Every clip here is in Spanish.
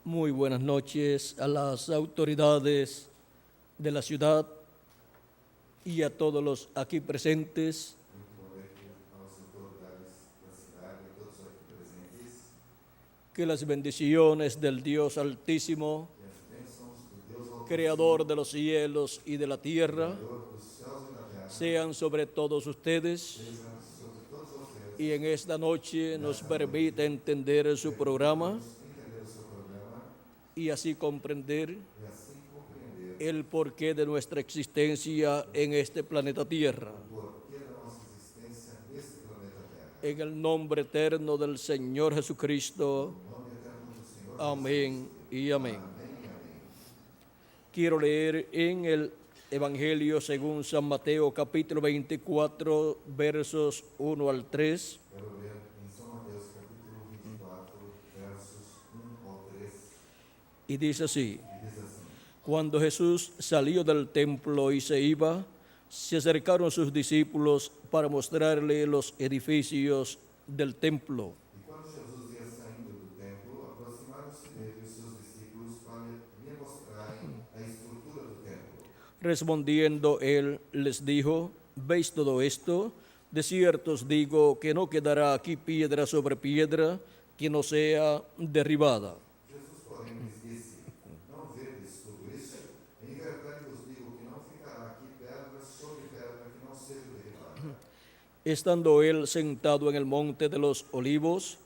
Muy buenas noches a las autoridades de la ciudad y a todos los aquí presentes. Que las bendiciones del Dios Altísimo, Creador de los cielos y de la tierra, sean sobre todos ustedes y en esta noche nos permita entender su programa y así comprender el porqué de nuestra existencia en este planeta Tierra. En el nombre eterno del Señor Jesucristo. Amén y amén. Quiero leer en el Evangelio según San Mateo, capítulo 24, versos 1 al 3. Y dice así: Cuando Jesús salió del templo y se iba, se acercaron sus discípulos para mostrarle los edificios del templo. E quando Jesus ia saindo do templo, aproximaram-se dele os seus discípulos para lhe mostrarem a estrutura do templo. Respondiendo él les dijo: ¿Veis todo esto? De cierto os digo que no quedará aquí piedra sobre piedra que no sea derribada. Jesus, porém, lhes disse: Não vedes tudo isso? Em verdade vos digo que não ficará aqui pedra sobre pedra que não seja derribada. Estando él sentado en el monte de los olivos,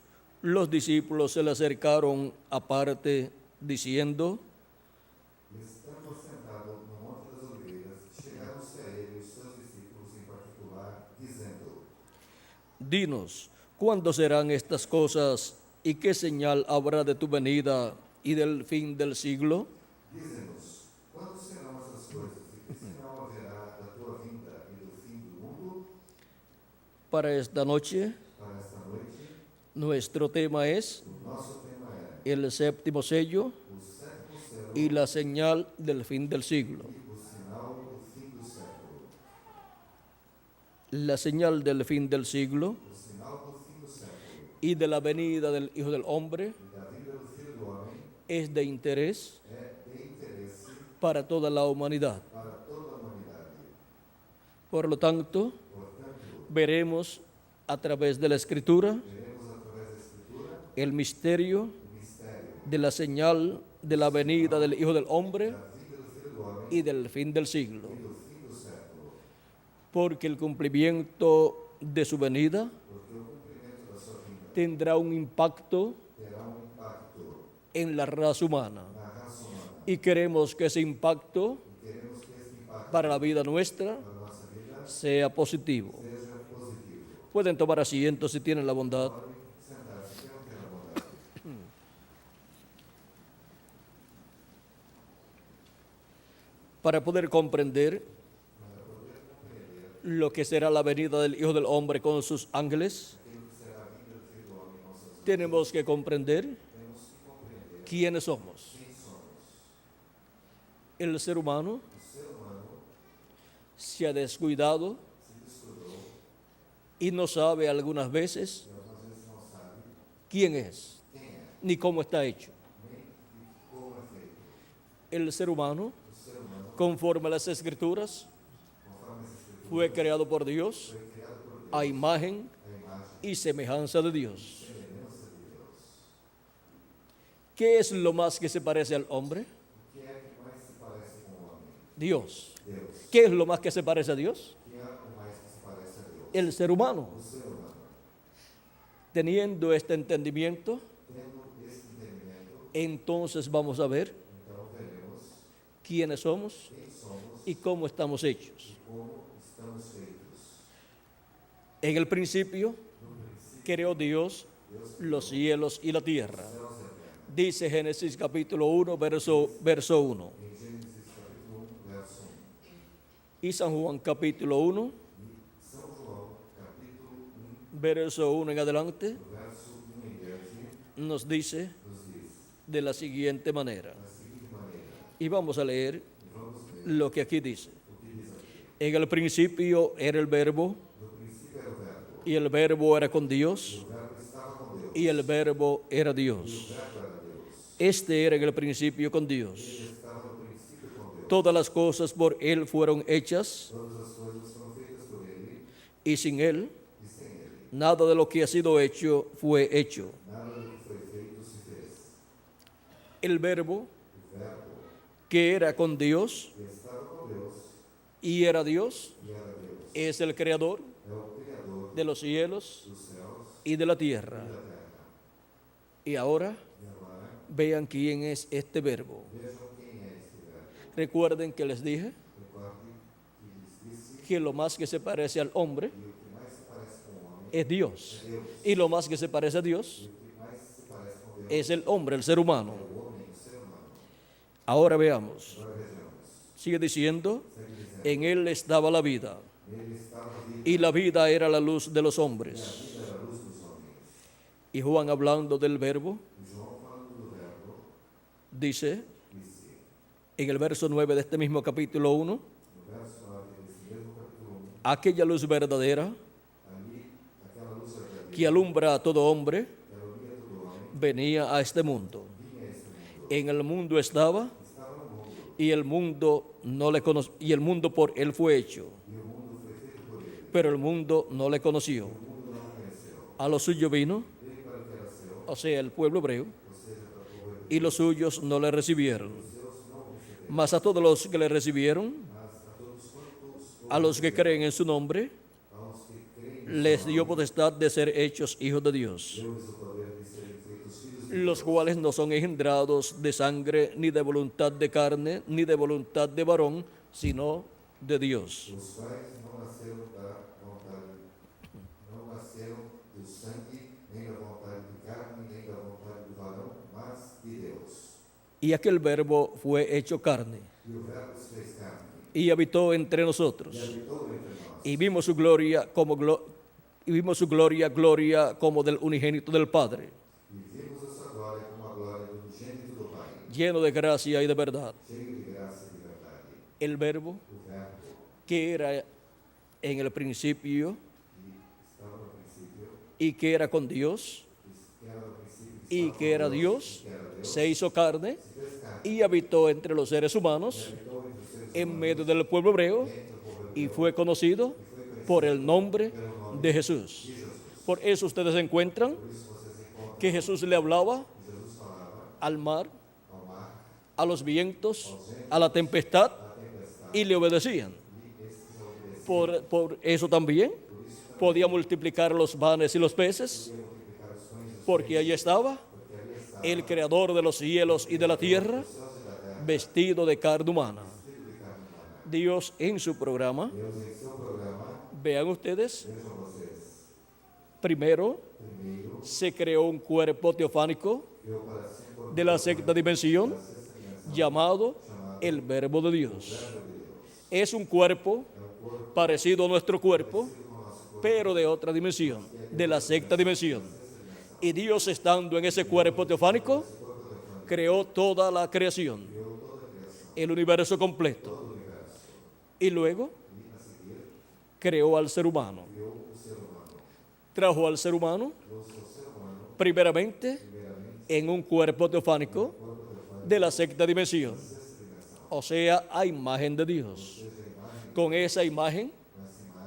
los discípulos se le acercaron aparte, diciendo: Estando sentado no Monte das Oliveiras, chegaram-se a ele os seus discípulos em particular, dizendo: Dinos, ¿cuándo serán estas cosas y qué señal habrá de tu venida y del fin del siglo? Dize-nos, quando serão essas coisas e que sinal haverá da tua vinda e do fim do mundo? Para esta noche, Para esta noite, nuestro tema es o nosso tema é el séptimo sello o sétimo selo y la señal del fin del siglo. e o sinal do fim do século. La señal del fin del siglo O sinal do fim do século y de la venida del Hijo del Hombre e da vinda do Filho do Homem es de interés é de interesse para toda la humanidad. para toda a humanidade. Por lo tanto, Portanto, veremos a través de la Escritura veremos através da Escritura el misterio o mistério de la señal de la venida del Hijo del Hombre da vinda do Filho do Homem y del fin del siglo, e do fim do século. porque el cumplimiento de su venida Porque o cumprimento da sua vinda tendrá un impacto terá impacto en la raza humana na raça humana. y queremos que ese impacto E queremos que esse impacto para la vida nuestra para a nossa vida sea positivo. seja positivo. Pueden tomar asiento si tienen la bondad. Podem sentar-se, quem não tem a bondade. Para poder comprender lo que será la venida del Hijo del Hombre con sus ángeles, tenemos que comprender quiénes somos. El ser humano se ha descuidado y no sabe algunas veces quién es, ni cómo está hecho. El ser humano, conforme a las Escrituras, fue creado por Dios a imagen y semejanza de Dios. ¿Qué es lo más que se parece al hombre? O que é que mais se parece com o homem? Dios. Deus. ¿Qué es lo más que se parece a Dios? O que é o mais que se parece a Deus? El ser humano. O ser humano. Teniendo este entendimiento, Tendo esse entendimento, entonces vamos a ver então veremos quiénes somos quem somos y cómo estamos hechos. e como estamos feitos. En el principio, creó Dios los cielos y la tierra. Céus e a terra. Dice Génesis capítulo 1, verso 1. Em Gênesis capítulo 1, verso 1. Y San Juan capítulo 1, São João capítulo 1, verso 1 en adelante, do verso 1 em diante, nos dice nos diz de la siguiente manera. da seguinte maneira. Y vamos a leer E vamos ler lo que aquí dice. o que diz aqui. En el principio era el verbo, No princípio era o verbo. y el verbo era con Dios, O verbo estava com Deus. y el verbo era E o Dios. verbo era Deus. Este era en el principio con Dios. Ele estava no princípio com Deus. Todas las cosas por Él fueron hechas, Todas as coisas foram feitas por Ele, y sin Él e sem Ele, nada de lo que ha sido hecho fue hecho. nada do que foi feito se fez. El Verbo, O Verbo que era con Dios que estava com Deus y era Dios, e era Deus, es el Creador é o Criador de los cielos dos céus y de la e tierra. da terra. Y ahora E agora, vean quién es este Verbo. vejam quem é este Verbo. Recuerden que les dije Recordem que lhes disse que lo más que se parece al hombre que o que mais se parece com o homem es Dios. é Deus, Y lo más que se parece a Dios e o que mais se parece com Deus es el hombre, el ser humano. é o homem, o ser humano. Ahora veamos. Agora vejamos. Sigue diciendo, Segue dizendo, en Él estaba la vida, nele estava a vida, y la vida era la luz de los e a hombres. vida era a luz dos homens. Y Juan, hablando del Verbo, E João, falando do Verbo, dice disse, en el verso 9 de este mismo capítulo 1, no verso 9 desse mesmo capítulo 1, aquella luz verdadera ali, aquela luz verdadeira que alumbra a todo hombre que alumia todo homem, venía a este mundo. vinha a este mundo. En el mundo estaba, Estava no mundo, y el mundo no le conoció, y el mundo por él fue hecho, e o mundo foi feito por ele. pero el mundo no le conoció. O mundo não o conheceu. A lo suyo vino, Veio para o que era seu, o sea, el pueblo hebreo, ou seja, para o povo hebreu. y los suyos no le recibieron. Os seus não o receberam, Mas a todos los que le recibieron, mas a todos quantos a los que creen en su nombre, aos que creem, les dio potestad de ser hechos hijos de Dios, deu-lhes o poder de serem feitos filhos de los cuales no son engendrados de sangre, ni de voluntad de carne, ni de voluntad de varón, sino de Dios. os quais não nasceram da vontade, não nasceram do sangue, nem da vontade de carne, nem da vontade do varão, mas de Deus. Y aquel verbo fue hecho carne E o Verbo se fez carne, y habitó entre nosotros. e habitou entre nós, Y vimos su gloria gloria como del unigénito del Padre, e vimos a sua glória como a glória do unigênito do Pai, lleno de gracia y de verdad. cheio de graça e de verdade. El Verbo, O Verbo que era en el principio que estava no princípio, y que era con Dios que era no princípio, y estava que era com Deus, Dios, que era Deus, se hizo carne se fez carne, y habitó entre los seres humanos, habitou entre os seres en medio del pueblo hebreo, y fue conocido por el nombre de Jesús. Por eso ustedes encuentran que Jesús le hablaba al mar, ao mar, a los vientos, a la tempestad, y le obedecían. Por eso también podía multiplicar los panes y los peces, porque ahí estaba el creador de los cielos y de la tierra, vestido de carne humana. Dios en su programa, Deus em seu programa, vean ustedes, vejam vocês, primero primeiro, se creó un cuerpo teofánico criou para si um corpo de la sexta dimensión llamado el Verbo de Dios. Es un cuerpo parecido a nuestro cuerpo, pero de otra dimensión, de la sexta dimensión. Y Dios, estando en ese cuerpo teofánico, creó toda la creación, el universo completo. Y luego creó al ser humano. Trajo al ser humano primeramente en un cuerpo teofánico de la sexta dimensión, o sea, a imagen de Dios. Con esa imagen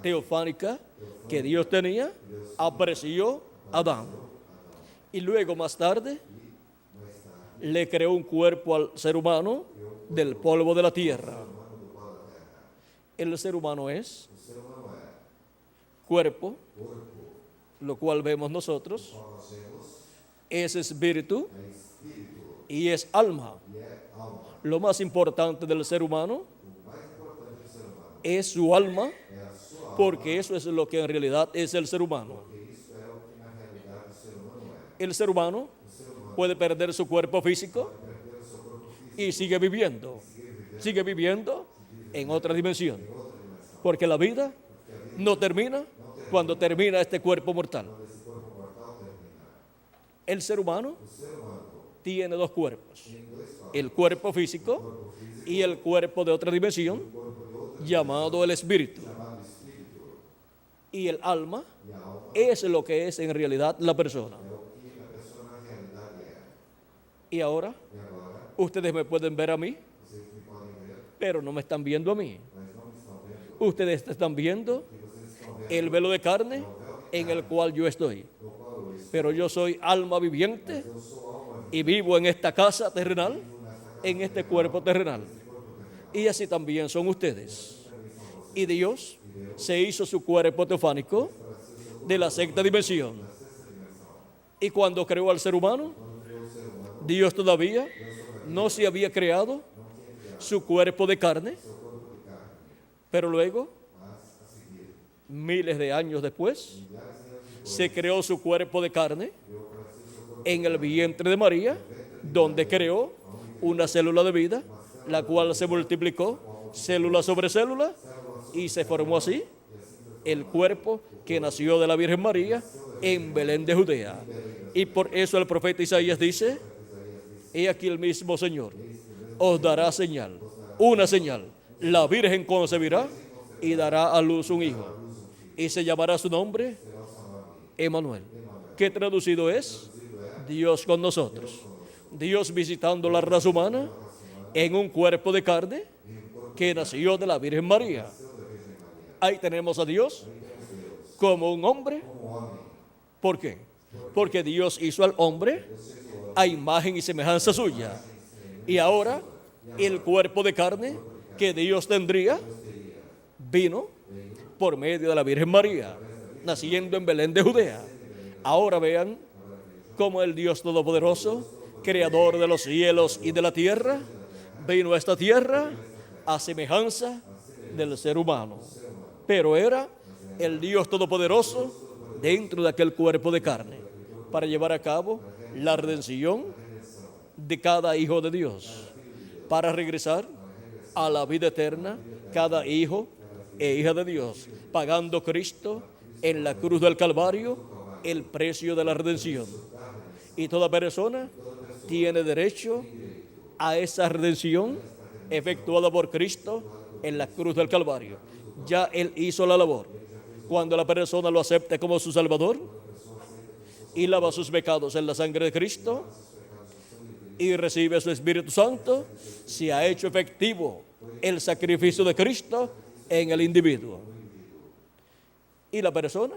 teofánica que Dios tenía, apareció Adán. Y luego, más tarde, le creó un cuerpo al ser humano del polvo de la tierra. El ser humano es cuerpo, lo cual vemos nosotros, es espíritu y es alma. Lo más importante del ser humano es su alma, porque eso es lo que en realidad es el ser humano. El ser humano puede perder su cuerpo físico y sigue viviendo en otra dimensión, porque la vida no termina cuando termina este cuerpo mortal. El ser humano tiene dos cuerpos, el cuerpo físico y el cuerpo de otra dimensión llamado el espíritu. Y el alma es lo que es en realidad la persona. Y ahora E agora, ustedes me pueden ver a mí, vocês me podem ver, pero no me están viendo a mí. mas não me estão vendo. Ustedes están viendo E vocês estão vendo el velo de carne en el cual yo estoy. no qual eu estou. Pero yo soy alma viviente Eu sou alma y vivo en esta casa terrenal, en este cuerpo terrenal. Y así también son ustedes. Y Dios se hizo su cuerpo teofánico de la sexta dimensión. Y cuando creó al ser humano, Dios todavía no se había creado su cuerpo de carne, pero luego, miles de años después, se creó su cuerpo de carne en el vientre de María, donde creó una célula de vida, la cual se multiplicó célula sobre célula y se formó así el cuerpo que nació de la Virgen María en Belén de Judea. Y por eso el profeta Isaías dice: he aquí el mismo Señor os dará señal, una señal. La Virgen concebirá y dará a luz un hijo, y se llamará su nombre Emmanuel, que traducido es Dios con nosotros. Dios visitando la raza humana en un cuerpo de carne que nació de la Virgen María. Ahí tenemos a Dios como un hombre. ¿Por qué? Porque Dios hizo al hombre a imagen y semejanza suya. Y ahora el cuerpo de carne que Dios tendría vino por medio de la Virgen María, naciendo en Belén de Judea. Ahora vean cómo el Dios Todopoderoso, creador de los cielos y de la tierra, vino a esta tierra a semejanza del ser humano. Pero era el Dios Todopoderoso dentro de aquel cuerpo de carne para llevar a cabo la redención de cada hijo de Dios, para regresar a la vida eterna cada hijo e hija de Dios, pagando Cristo en la cruz del Calvario el precio de la redención. Y toda persona tiene derecho a esa redención efectuada por Cristo en la cruz del Calvario. Ya Él hizo la labor. Cuando la persona lo acepte como su Salvador y lava sus pecados en la sangre de Cristo y recibe su Espíritu Santo, se ha hecho efectivo el sacrificio de Cristo en el individuo. Y la persona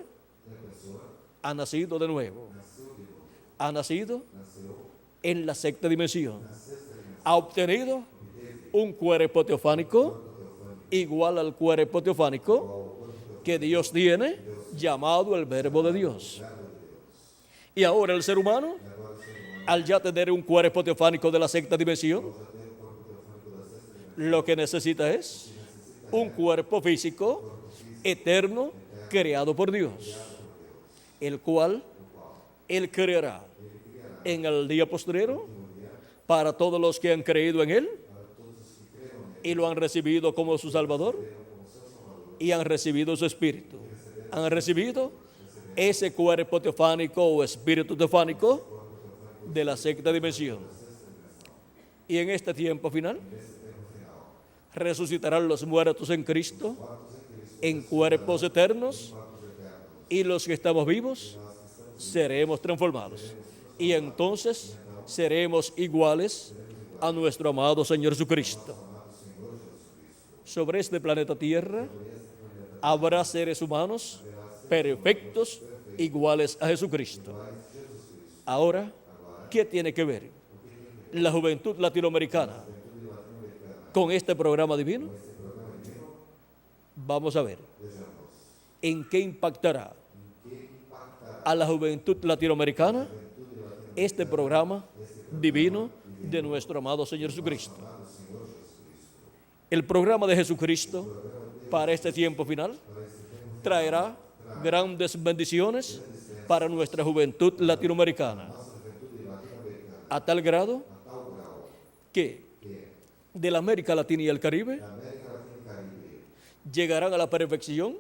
ha nacido de nuevo. Ha nacido en la sexta dimensión. Ha obtenido un cuerpo teofánico igual al cuerpo teofánico que Dios tiene, llamado el Verbo de Dios. Y ahora el ser humano, al ya tener un cuerpo teofánico de la sexta dimensión, lo que necesita es un cuerpo físico eterno creado por Dios, el cual Él creará en el día postrero para todos los que han creído en Él y lo han recibido como su Salvador y han recibido su Espíritu. Han recibido ese cuerpo teofánico o espíritu teofánico de la sexta dimensión. Y en este tiempo final resucitarán los muertos en Cristo en cuerpos eternos, y los que estamos vivos seremos transformados. Y entonces seremos iguales a nuestro amado Señor Jesucristo. Sobre este planeta Tierra habrá seres humanos perfectos, iguales a Jesucristo. Ahora, ¿qué tiene que ver la juventud latinoamericana con este programa divino? Vamos a ver en qué impactará a la juventud latinoamericana este programa divino de nuestro amado Señor Jesucristo. El programa de Jesucristo para este tiempo final traerá grandes bendiciones para nuestra juventud latinoamericana, a tal grado que de la América Latina y el Caribe llegarán a la perfección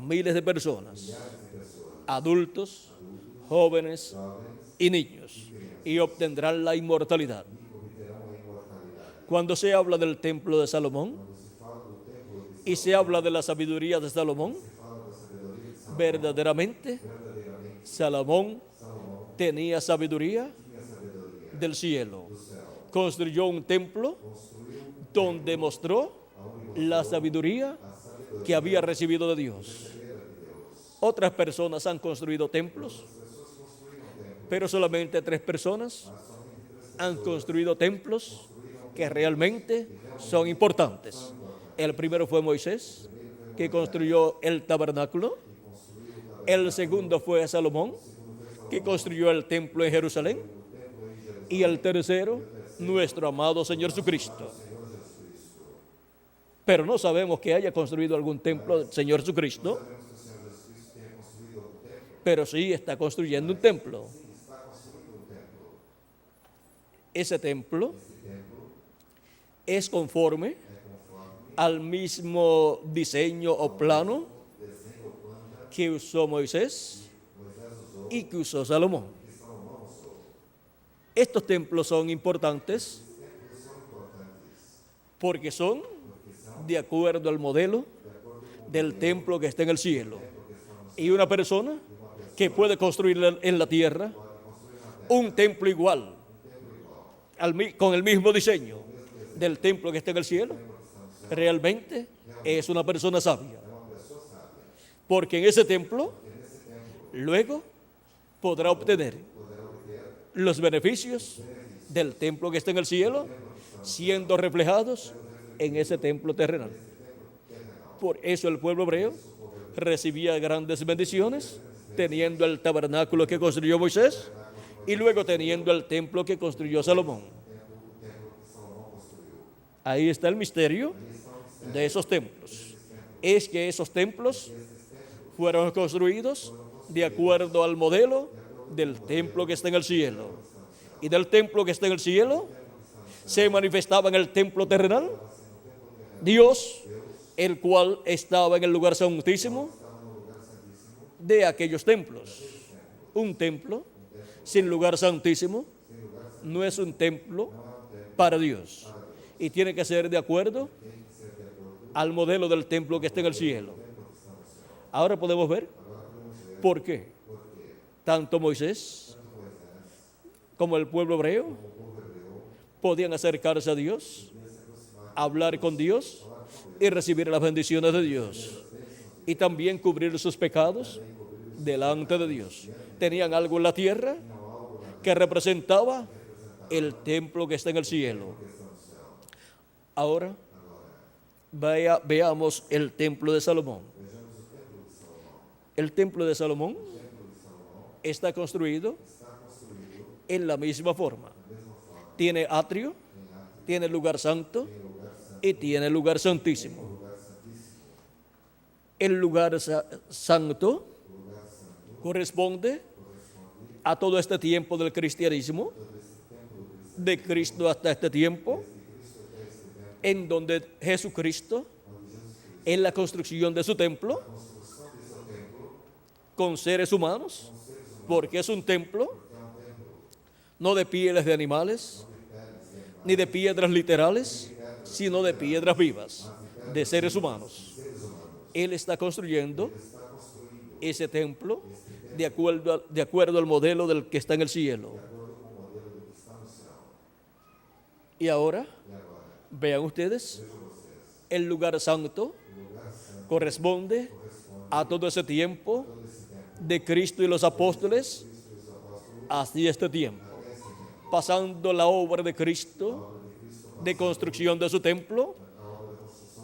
miles de personas, adultos, jóvenes y niños, y obtendrán la inmortalidad. Cuando se habla del templo de Salomón y se habla de la sabiduría de Salomón, verdaderamente Salomón tenía sabiduría del cielo. do céu. Construyó un templo Construiu donde mostró aonde la sabiduría a sabedoria que había recibido de Dios. recebera de Deus. Otras personas han construido templos, As pessoas construíram templos, pero solamente 3 personas mas somente três han construido templos construíram que realmente son importantes. El primero fue Moisés, que construyó el tabernáculo. El segundo fue Salomón, que construyó el templo en Jerusalén. Y el tercero, nuestro amado Señor Jesucristo. Pero no sabemos que haya construido algún templo del Señor Jesucristo, sabemos que o Senhor Jesus Cristo tenha construído algum templo. pero sí está construyendo un templo. Sim, está construindo um templo. Ese templo Esse templo es conforme é conforme al mismo diseño o plano desenho ou planta que usó Moisés Moisés usou y que usó Salomón. que Salomão usou. Estos templos son importantes Esses templos são importantes porque son porque são de acuerdo al modelo de acordo com del templo que está en el cielo. o templo que está no céu. Y una persona que puede construir en la tierra un templo igual, con el mismo diseño del templo que está en el cielo, realmente es una persona sabia. Porque en ese templo luego podrá obtener los beneficios del templo que está en el cielo, siendo reflejados en ese templo terrenal. Por eso el pueblo hebreo recibía grandes bendiciones, teniendo el tabernáculo que construyó Moisés y luego teniendo el templo que construyó Salomón. Ahí está el misterio de esos templos. Es que esos templos fueron construidos de acuerdo al modelo del templo que está en el cielo. Y del templo que está en el cielo se manifestaba en el templo terrenal Dios, el cual estaba en el lugar santísimo de aquellos templos. Un templo sin lugar santísimo no es un templo para Dios. Y tiene que ser de acuerdo al modelo del templo que está en el cielo. Ahora podemos ver por qué tanto Moisés como el pueblo hebreo podían acercarse a Dios, hablar con Dios y recibir las bendiciones de Dios. Y también cubrir sus pecados delante de Dios. Tenían algo en la tierra que representaba el templo que está en el cielo. Ahora veamos el templo de Salomón. El templo de Salomón está construido en la misma forma. Tiene atrio, tiene lugar santo y tiene lugar santísimo. El lugar santo corresponde a todo este tiempo del cristianismo, de Cristo hasta este tiempo, en donde Jesucristo, en la construcción de su templo, con seres humanos, porque es un templo no de pieles de animales, ni de piedras literales, sino de piedras vivas, de seres humanos. Él está construyendo ese templo de acuerdo al modelo del que está en el cielo. Y ahora, vean ustedes, el lugar santo corresponde a todo ese tiempo de Cristo y los apóstoles hasta este tiempo, pasando la obra de Cristo de construcción de su templo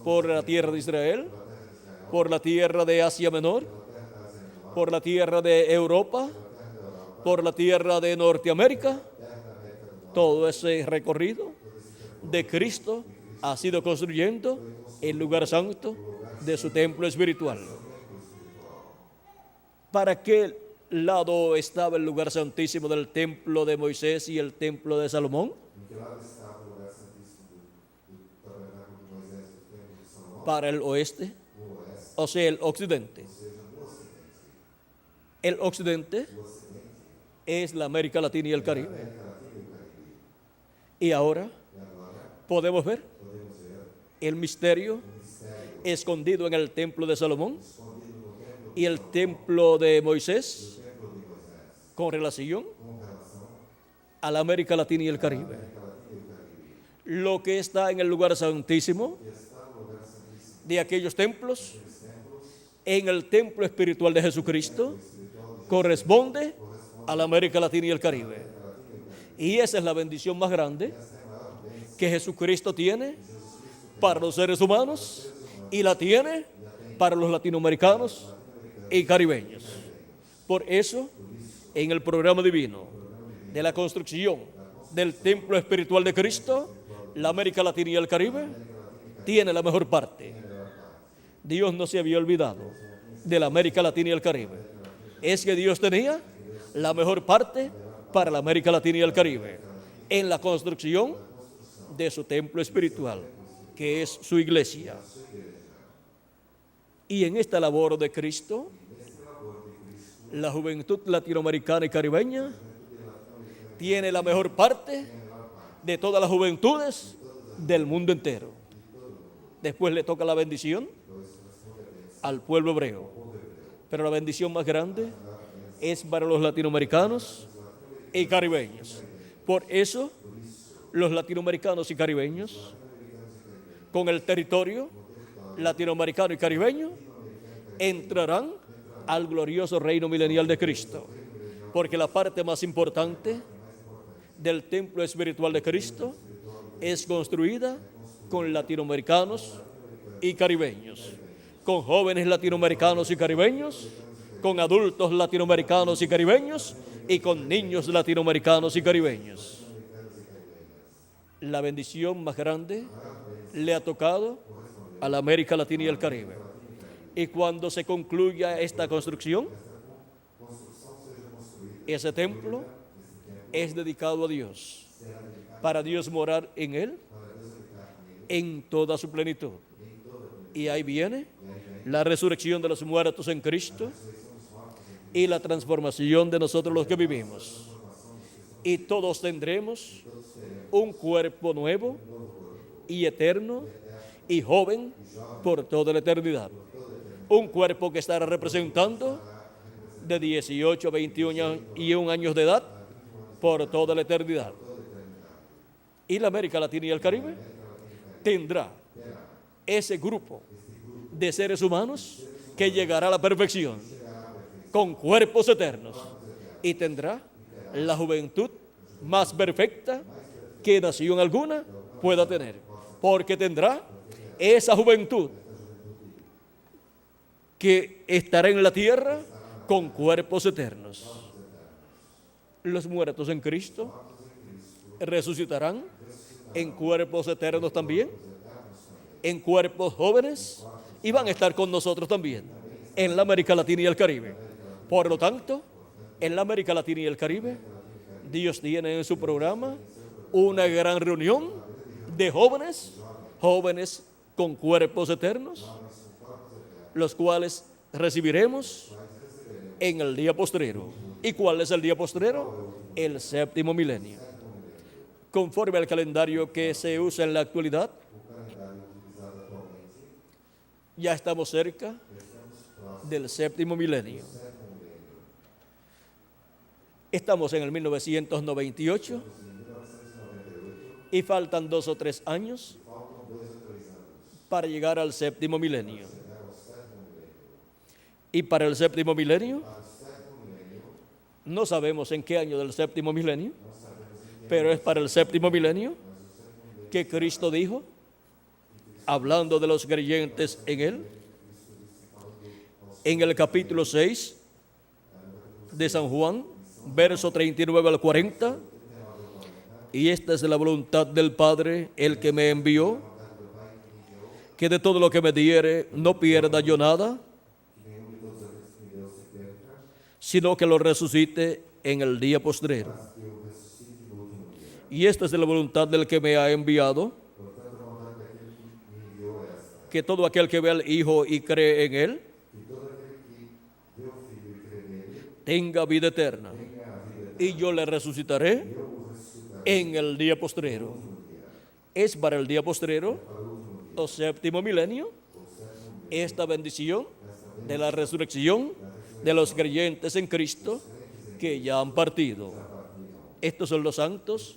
por la tierra de Israel, por la tierra de Asia Menor, por la tierra de Europa, por la tierra de Norteamérica. Todo ese recorrido de Cristo ha sido construyendo el lugar santo de su templo espiritual. ¿Para qué lado estaba el lugar santísimo del templo de Moisés y el templo de Salomón? Em que lado estava o lugar santíssimo do tabernáculo de Moisés e do templo de Salomão? Para el oeste, No oeste, o sea, el occidente. ou seja, no ocidente. El occidente O ocidente es la América Latina y el é a Caribe. América Latina e o Caribe. Y ahora E agora podemos ver podemos ver el misterio o mistério escondido en el templo de Salomón escondido no templo y el templo de Moisés de Moisés, con relación com relação a la América Latina y el Caribe. Lo que está en el lugar santísimo de aquellos templos, en el templo espiritual de Jesucristo, corresponde a la América Latina y el Caribe. Y esa es la bendición más grande que Jesucristo tiene para los seres humanos y la tiene para los latinoamericanos y caribeños. Por eso, en el programa divino de la construcción del templo espiritual de Cristo, la América Latina y el Caribe tiene la mejor parte. Dios no se había olvidado de la América Latina y el Caribe. Es que Dios tenía la mejor parte para la América Latina y el Caribe en la construcción de su templo espiritual, que es su iglesia. Y en esta labor de Cristo, la juventud latinoamericana y caribeña tiene la mejor parte de todas las juventudes del mundo entero. Después le toca la bendición al pueblo hebreo. Pero la bendición más grande es para los latinoamericanos y caribeños. Por eso, los latinoamericanos y caribeños, con el territorio latinoamericano y caribeño, entrarán al glorioso reino milenial de Cristo. Porque la parte más importante del templo espiritual de Cristo es construida con latinoamericanos y caribeños, con jóvenes latinoamericanos y caribeños, con adultos latinoamericanos y caribeños y con niños latinoamericanos y caribeños. La bendición más grande le ha tocado a la América Latina y el Caribe. Y cuando se concluya esta construcción, ese templo es dedicado a Dios, para Dios morar en él en toda su plenitud. Y ahí viene la resurrección de los muertos en Cristo y la transformación de nosotros los que vivimos. Y todos tendremos un cuerpo nuevo y eterno y joven por toda la eternidad. Un cuerpo que estará representando de 18 a 21 años de edad por toda la eternidad. Y la América Latina y el Caribe tendrá ese grupo de seres humanos que llegará a la perfección con cuerpos eternos y tendrá la juventud más perfecta que nación alguna pueda tener, porque tendrá esa juventud que estará en la tierra con cuerpos eternos. Los muertos en Cristo resucitarán en cuerpos eternos también, en cuerpos jóvenes, y van a estar con nosotros también en la América Latina y el Caribe. Por lo tanto, en la América Latina y el Caribe, Dios tiene en su programa una gran reunión de jóvenes con cuerpos eternos, los cuales recibiremos en el día postrero. ¿Y cuál es el día postrero? El séptimo milenio. Conforme al calendario que se usa en la actualidad, ya estamos cerca del séptimo milenio. Estamos en el 1998 y faltan 2 o 3 años para llegar al séptimo milenio. Y para el séptimo milenio, no sabemos en qué año del séptimo milenio, pero es para el séptimo milenio que Cristo dijo, hablando de los creyentes en Él, en el capítulo 6 de San Juan, verso 39 al 40, y esta es la voluntad del Padre, el que me envió, que de todo lo que me diere no pierda yo nada, sino que lo resucite en el día postrero. Y esta es la voluntad del que me ha enviado, que todo aquel que ve al Hijo y cree en Él, tenga vida eterna, y yo le resucitaré en el día postrero. Es para el día postrero, o séptimo milenio, esta bendición de la resurrección de los creyentes en Cristo que ya han partido. Estos son los santos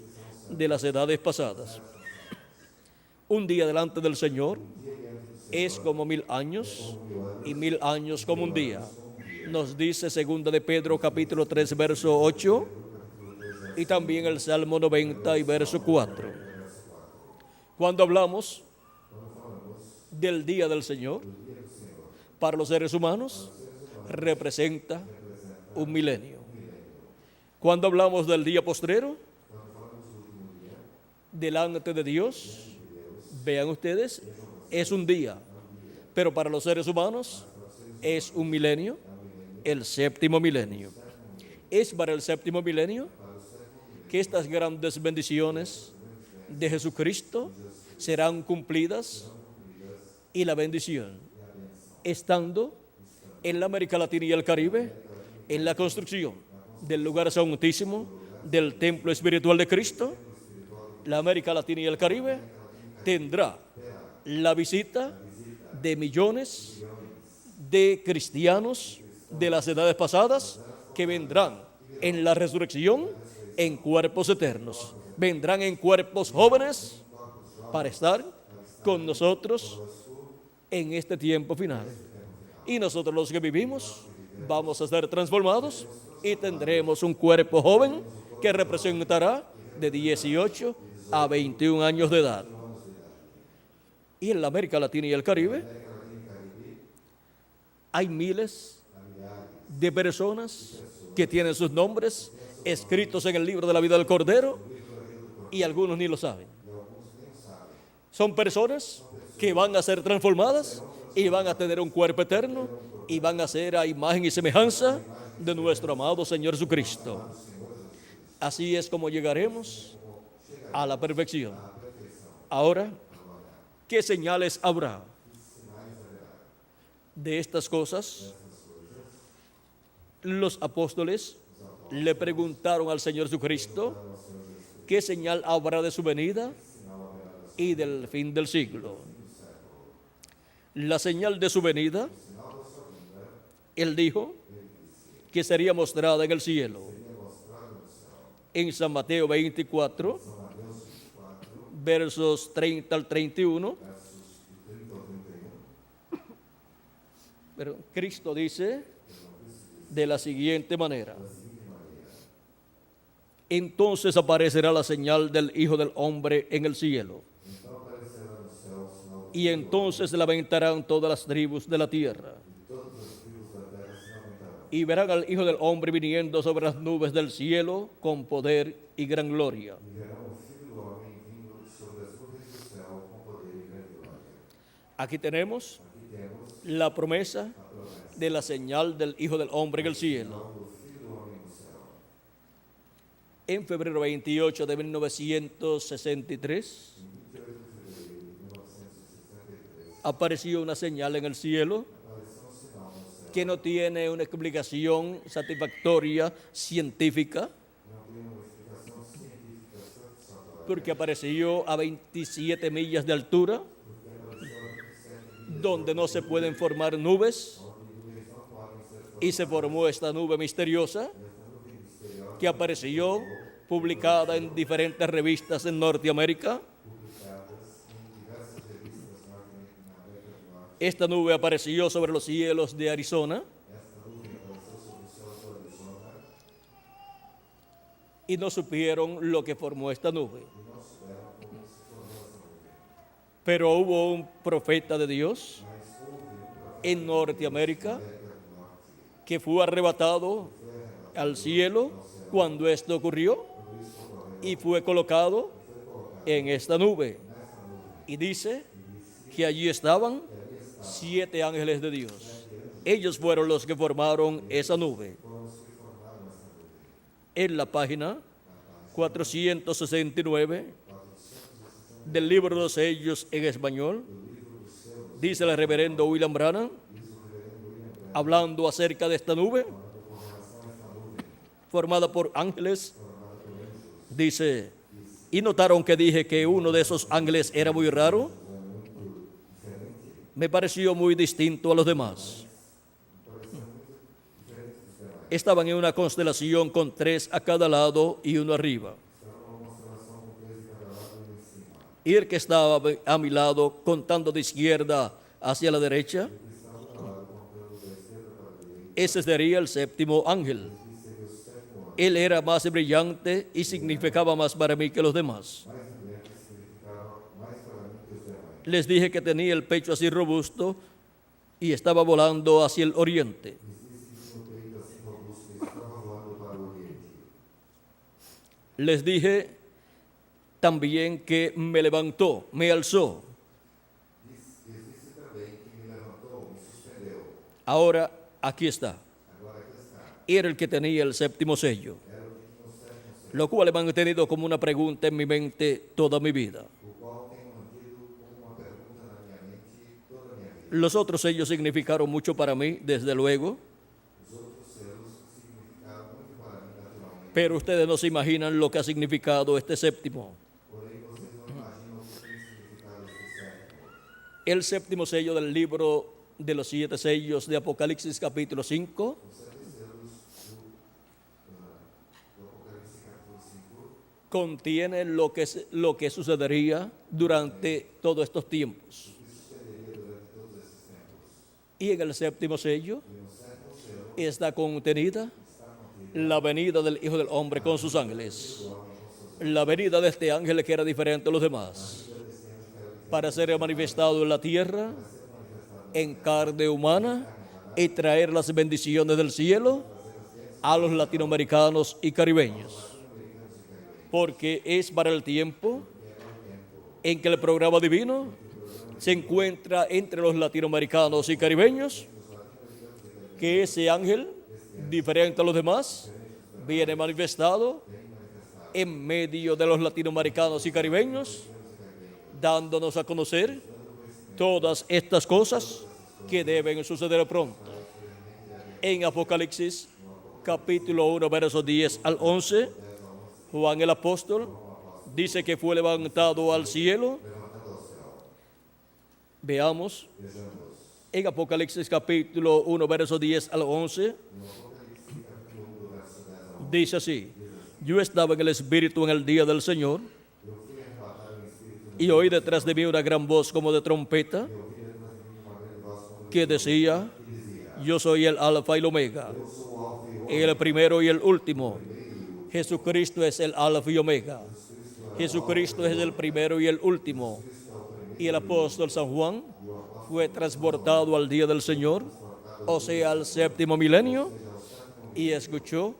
de las edades pasadas. Un día delante del Señor es como 1000 años, y 1000 años como un día. Nos dice 2 de Pedro capítulo 3 verso 8 y también el Salmo 90 y verso 4. Cuando hablamos del día del Señor, para los seres humanos representa un milenio. Cuando hablamos del día postrero, delante de Dios, vean ustedes, es un día, pero para los seres humanos es un milenio, el séptimo milenio. Es para el séptimo milenio que estas grandes bendiciones de Jesucristo serán cumplidas, y la bendición, estando en la América Latina y el Caribe, en la construcción del lugar santísimo del templo espiritual de Cristo, la América Latina y el Caribe tendrá la visita de millones de cristianos de las edades pasadas que vendrán en la resurrección en cuerpos eternos. Vendrán en cuerpos jóvenes para estar con nosotros en este tiempo final. Y nosotros los que vivimos vamos a ser transformados y tendremos un cuerpo joven que representará de 18 a 21 años de edad. Y en la América Latina y el Caribe hay miles de personas que tienen sus nombres escritos en el libro de la vida del Cordero y algunos ni lo saben. Son personas que van a ser transformadas y van a tener un cuerpo eterno y van a ser a imagen y semejanza de nuestro amado Señor Jesucristo. Así es como llegaremos a la perfección. Ahora, ¿qué señales habrá de estas cosas? Los apóstoles le preguntaron al Señor Jesucristo qué señal habrá de su venida y del fin del siglo. La señal de su venida, él dijo que sería mostrada en el cielo. En San Mateo 24, versos 30 al 31, pero Cristo dice de la siguiente manera: entonces aparecerá la señal del Hijo del Hombre en el cielo, y entonces lamentarán todas las tribus de la tierra, y verán al Hijo del Hombre viniendo sobre las nubes del cielo con poder y gran gloria. Aquí tenemos la promesa de la señal del Hijo del Hombre en el cielo. En febrero 28 de 1963 apareció una señal en el cielo que no tiene una explicación satisfactoria científica, porque apareció a 27 millas de altura, donde no se pueden formar nubes, y se formó esta nube misteriosa que apareció publicada en diferentes revistas en Norteamérica. Esta nube apareció sobre los cielos de Arizona y no supieron lo que formó esta nube. Pero hubo un profeta de Dios en Norteamérica que fue arrebatado al cielo cuando esto ocurrió y fue colocado en esta nube. Y dice que allí estaban 7 ángeles de Dios. Ellos fueron los que formaron esa nube. En la página 469 del libro de los sellos en español, dice el reverendo William Branham, hablando acerca de esta nube formada por ángeles, dice: ¿y notaron que dije que uno de esos ángeles era muy raro? Me pareció muy distinto a los demás. estaban en una constelación con 3 a cada lado y uno arriba. Y el que estaba a mi lado, contando de izquierda hacia la derecha, ese sería el séptimo ángel. Él era más brillante y significaba más para mí que los demás. Les dije que tenía el pecho así robusto y estaba volando hacia el oriente. Les dije también que me levantó, me alzó. Ahora aquí está. Era el que tenía el séptimo sello, lo cual he mantenido como una pregunta en mi mente toda mi vida. Los otros sellos significaron mucho para mí, desde luego, pero ustedes no se imaginan lo que ha significado este séptimo. El séptimo sello del libro de los 7 sellos de Apocalipsis capítulo 5 contiene lo que sucedería durante todos estos tiempos. Y en el séptimo sello está contenida la venida del Hijo del Hombre con sus ángeles. La venida de este ángel que era diferente a los demás, para ser manifestado en la tierra en carne humana y traer las bendiciones del cielo a los latinoamericanos y caribeños. Porque es para el tiempo en que el programa divino se encuentra entre los latinoamericanos y caribeños, que ese ángel, diferente a los demás, viene manifestado en medio de los latinoamericanos y caribeños, dándonos a conocer todas estas cosas que deben suceder pronto. En Apocalipsis capítulo 1, versos 10 al 11, Juan el apóstol dice que fue levantado al cielo. Veamos, en Apocalipsis capítulo 1, versos 10 al 11, dice así: yo estaba en el Espíritu en el día del Señor, y oí detrás de mí una gran voz como de trompeta, que decía: yo soy el Alfa y el Omega, el primero y el último. Jesucristo es el Alfa y Omega. Jesucristo es el primero y el último. Y el apóstol San Juan fue transportado al día del Señor, o sea, al séptimo milenio, y escuchó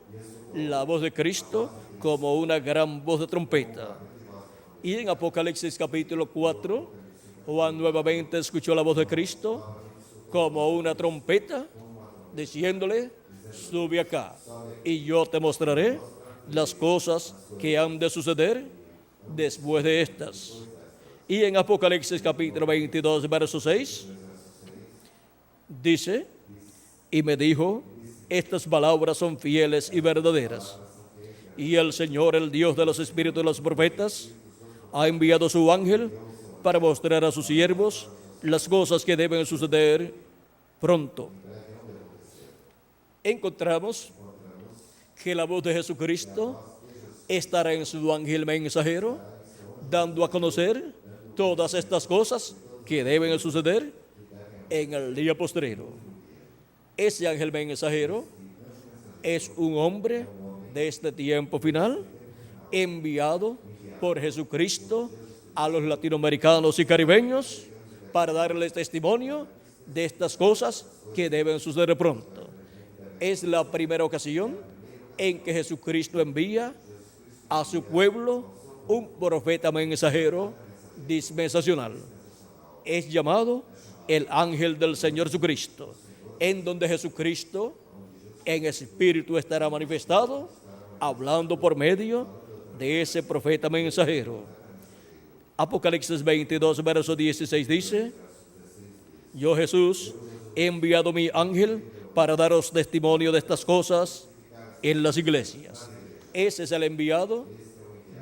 la voz de Cristo como una gran voz de trompeta. Y en Apocalipsis capítulo 4, Juan nuevamente escuchó la voz de Cristo como una trompeta, diciéndole: sube acá y yo te mostraré las cosas que han de suceder después de estas. Y en Apocalipsis capítulo 22, verso 6, dice: y me dijo, estas palabras son fieles y verdaderas. Y el Señor, el Dios de los espíritus de los profetas, ha enviado su ángel para mostrar a sus siervos las cosas que deben suceder pronto. Encontramos que la voz de Jesucristo estará en su ángel mensajero, dando a conocer todas estas cosas que deben suceder en el día postrero. Ese ángel mensajero es un hombre de este tiempo final, enviado por Jesucristo a los latinoamericanos y caribeños para darles testimonio de estas cosas que deben suceder pronto. Es la primera ocasión en que Jesucristo envía a su pueblo un profeta mensajero dispensacional. Es llamado el ángel del Señor Jesucristo, en donde Jesucristo en espíritu estará manifestado, hablando por medio de ese profeta mensajero. Apocalipsis 22, verso 16 dice: yo, Jesús, he enviado mi ángel para daros testimonio de estas cosas en las iglesias. Ese es el enviado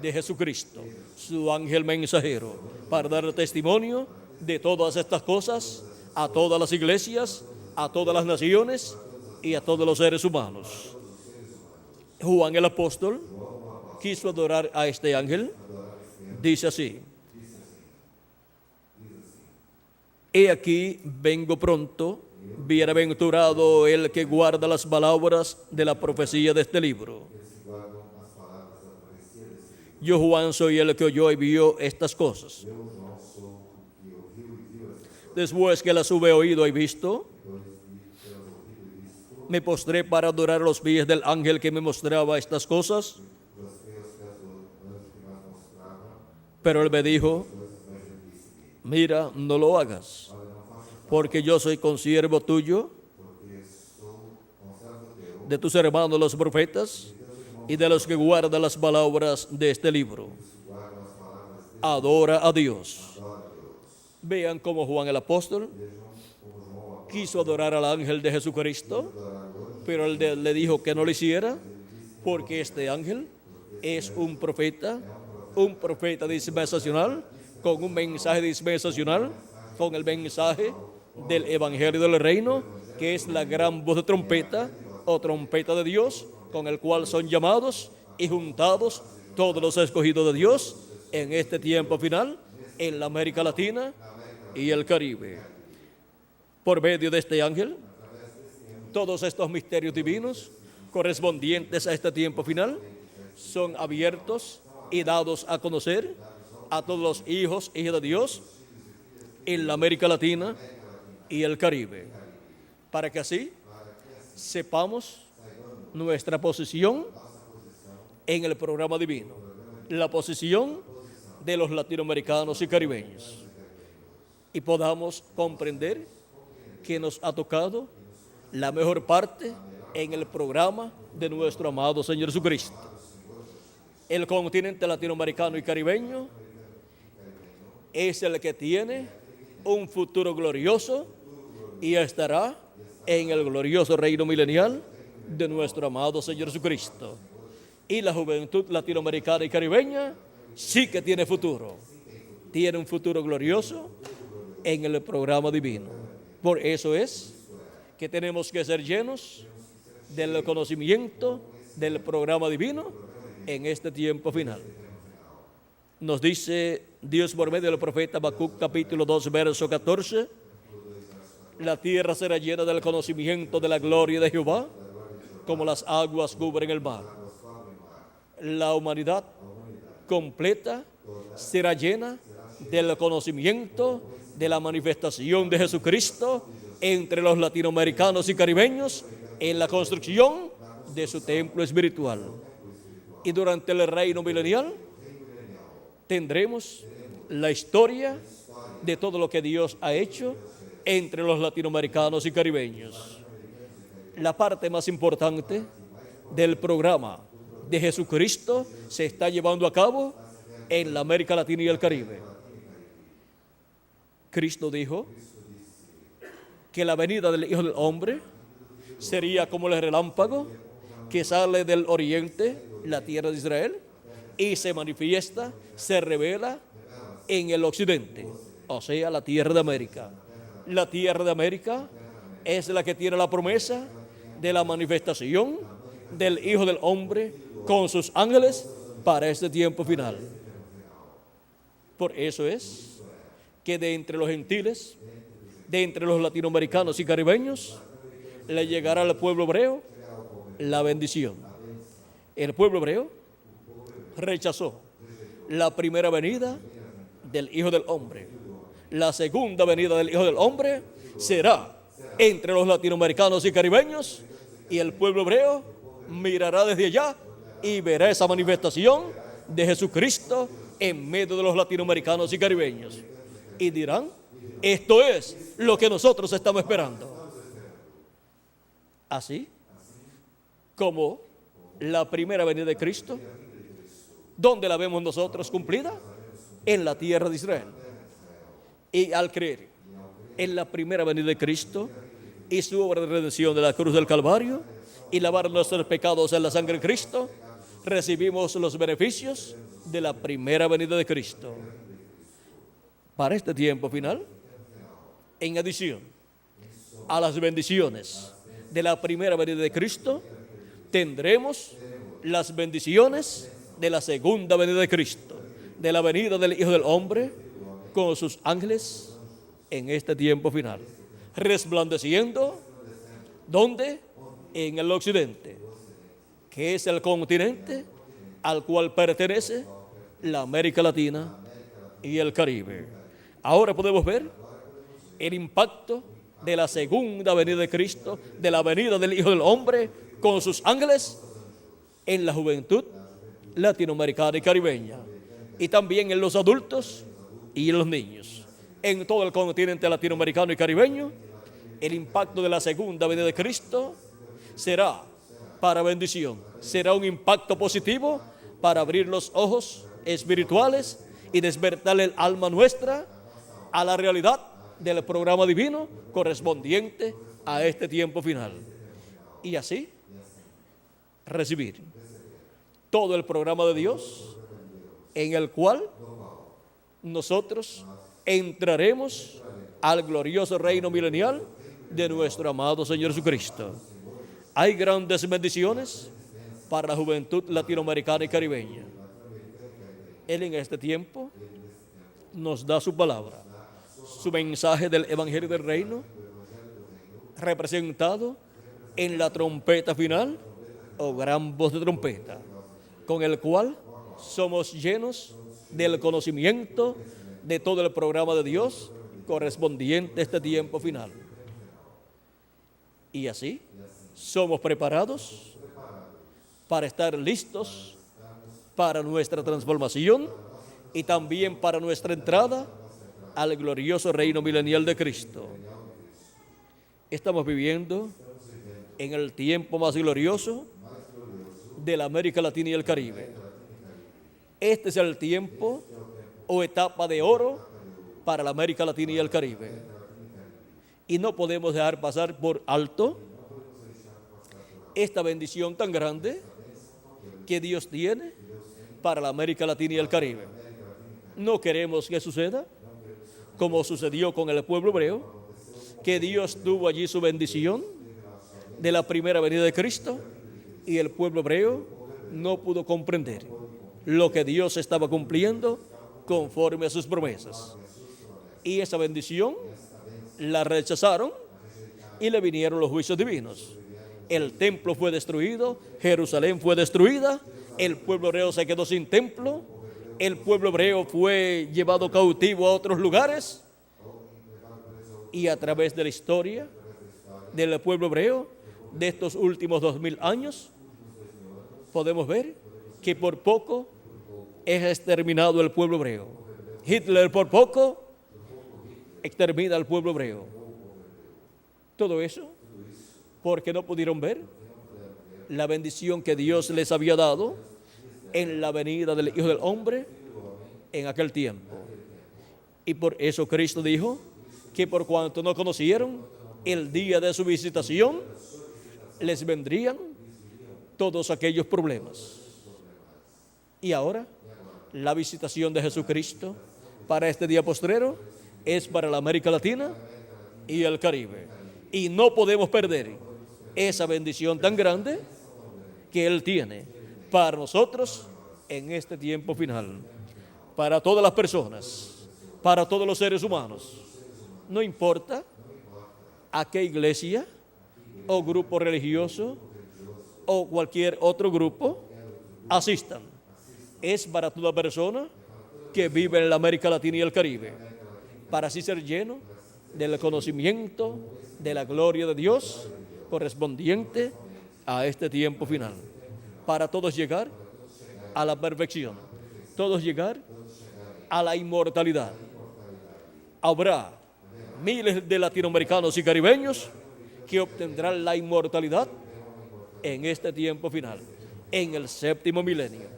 de Jesucristo, su ángel mensajero, para dar testimonio de todas estas cosas a todas las iglesias, a todas las naciones y a todos los seres humanos. Juan el apóstol quiso adorar a este ángel. Dice así: He aquí, vengo pronto, bienaventurado el que guarda las palabras de la profecía de este libro. Yo, Juan, soy el que oyó y vio estas cosas. Después que las hube oído y visto, me postré para adorar a los pies del ángel que me mostraba estas cosas. Pero él me dijo: Mira, no lo hagas, porque yo soy consiervo tuyo, de tus hermanos los profetas y de los que guardan las palabras de este libro. Adora a Dios. Vean cómo Juan el apóstol quiso adorar al ángel de Jesucristo, pero él le dijo que no lo hiciera, porque este ángel es un profeta dispensacional, con un mensaje dispensacional, con el mensaje del Evangelio del Reino, que es la gran voz de trompeta o trompeta de Dios, con el cual son llamados y juntados todos los escogidos de Dios en este tiempo final, en la América Latina y el Caribe. Por medio de este ángel, todos estos misterios divinos correspondientes a este tiempo final son abiertos y dados a conocer a todos los hijos y hijas de Dios en la América Latina y el Caribe, para que así sepamos nuestra posición en el programa divino, la posición de los latinoamericanos y caribeños, y podamos comprender que nos ha tocado la mejor parte en el programa de nuestro amado Señor Jesucristo. El continente latinoamericano y caribeño es el que tiene un futuro glorioso y estará en el glorioso reino milenial de nuestro amado Señor Jesucristo. Y la juventud latinoamericana y caribeña sí que tiene futuro. Tiene un futuro glorioso en el programa divino. Por eso es que tenemos que ser llenos del conocimiento del programa divino en este tiempo final. Nos dice Dios por medio del profeta Habacuc, capítulo 2, verso 14: La tierra será llena del conocimiento de la gloria de Jehová, como las aguas cubren el mar. La humanidad completa será llena del conocimiento de la manifestación de Jesucristo entre los latinoamericanos y caribeños en la construcción de su templo espiritual. Y durante el reino milenial tendremos la historia de todo lo que Dios ha hecho entre los latinoamericanos y caribeños. La parte más importante del programa de Jesucristo se está llevando a cabo en la América Latina y el Caribe. Cristo dijo que la venida del Hijo del Hombre sería como el relámpago que sale del oriente, la tierra de Israel, y se manifiesta, se revela en el occidente, o sea, la tierra de América. La tierra de América es la que tiene la promesa de la manifestación del Hijo del Hombre con sus ángeles para este tiempo final. Por eso es que de entre los gentiles, de entre los latinoamericanos y caribeños, le llegará al pueblo hebreo la bendición. El pueblo hebreo rechazó la primera venida del Hijo del Hombre. La segunda venida del Hijo del Hombre será entre los latinoamericanos y caribeños, y el pueblo hebreo mirará desde allá y verá esa manifestación de Jesucristo en medio de los latinoamericanos y caribeños. Y dirán: esto es lo que nosotros estamos esperando. Así como la primera venida de Cristo, ¿dónde la vemos nosotros cumplida? En la tierra de Israel. Y al creer en la primera venida de Cristo y su obra de redención de la cruz del Calvario y lavar nuestros pecados en la sangre de Cristo, recibimos los beneficios de la primera venida de Cristo. Para este tiempo final, en adición a las bendiciones de la primera venida de Cristo, tendremos las bendiciones de la segunda venida de Cristo, de la venida del Hijo del Hombre con sus ángeles en este tiempo final, resplandeciendo, ¿dónde? En el occidente, que es el continente al cual pertenece la América Latina y el Caribe. Ahora podemos ver el impacto de la segunda venida de Cristo, de la venida del Hijo del Hombre con sus ángeles en la juventud latinoamericana y caribeña, y también en los adultos y en los niños. En todo el continente latinoamericano y caribeño, el impacto de la segunda venida de Cristo será para bendición, será un impacto positivo para abrir los ojos espirituales y despertar el alma nuestra a la realidad del programa divino correspondiente a este tiempo final. Y así recibir todo el programa de Dios en el cual nosotros entraremos al glorioso reino milenial de nuestro amado Señor Jesucristo. Hay grandes bendiciones para la juventud latinoamericana y caribeña. Él en este tiempo nos da su palabra, su mensaje del Evangelio del Reino, representado en la trompeta final o gran voz de trompeta, con el cual somos llenos del conocimiento de todo el programa de Dios correspondiente a este tiempo final. Y así somos preparados para estar listos para nuestra transformación y también para nuestra entrada al glorioso reino milenial de Cristo. Estamos viviendo en el tiempo más glorioso de la América Latina y el Caribe. Este es el tiempo o etapa de oro para la América Latina y el Caribe. Y no podemos dejar pasar por alto esta bendición tan grande que Dios tiene para la América Latina y el Caribe. No queremos que suceda como sucedió con el pueblo hebreo, que Dios tuvo allí su bendición de la primera venida de Cristo y el pueblo hebreo no pudo comprender lo que Dios estaba cumpliendo conforme a sus promesas. Y esa bendición la rechazaron y le vinieron los juicios divinos. El templo fue destruido, Jerusalén fue destruida, el pueblo hebreo se quedó sin templo, el pueblo hebreo fue llevado cautivo a otros lugares, y a través de la historia del pueblo hebreo de estos últimos 2000 años, podemos ver que por poco es exterminado el pueblo hebreo. Hitler por poco extermina al pueblo hebreo. Todo eso porque no pudieron ver la bendición que Dios les había dado en la venida del Hijo del Hombre en aquel tiempo. Y por eso Cristo dijo que por cuanto no conocieron el día de su visitación, les vendrían todos aquellos problemas. Y ahora, la visitación de Jesucristo para este día postrero es para la América Latina y el Caribe. Y no podemos perder esa bendición tan grande que Él tiene para nosotros en este tiempo final. Para todas las personas, para todos los seres humanos. No importa a qué iglesia o grupo religioso o cualquier otro grupo asistan. Es para toda persona que vive en la América Latina y el Caribe, para así ser lleno del conocimiento de la gloria de Dios correspondiente a este tiempo final. Para todos llegar a la perfección, todos llegar a la inmortalidad. Habrá miles de latinoamericanos y caribeños que obtendrán la inmortalidad en este tiempo final, en el séptimo milenio.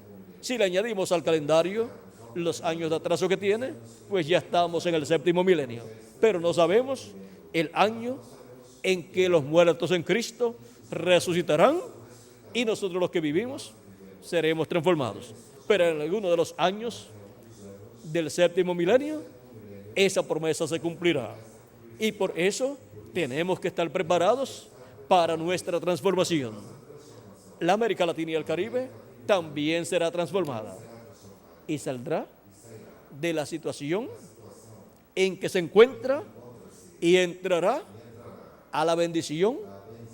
Si le añadimos al calendario los años de atraso que tiene, pues ya estamos en el séptimo milenio. Pero no sabemos el año en que los muertos en Cristo resucitarán y nosotros los que vivimos seremos transformados. Pero en alguno de los años del séptimo milenio, esa promesa se cumplirá. Y por eso tenemos que estar preparados para nuestra transformación. la América Latina y el Caribe también será transformada y saldrá de la situación en que se encuentra y entrará a la bendición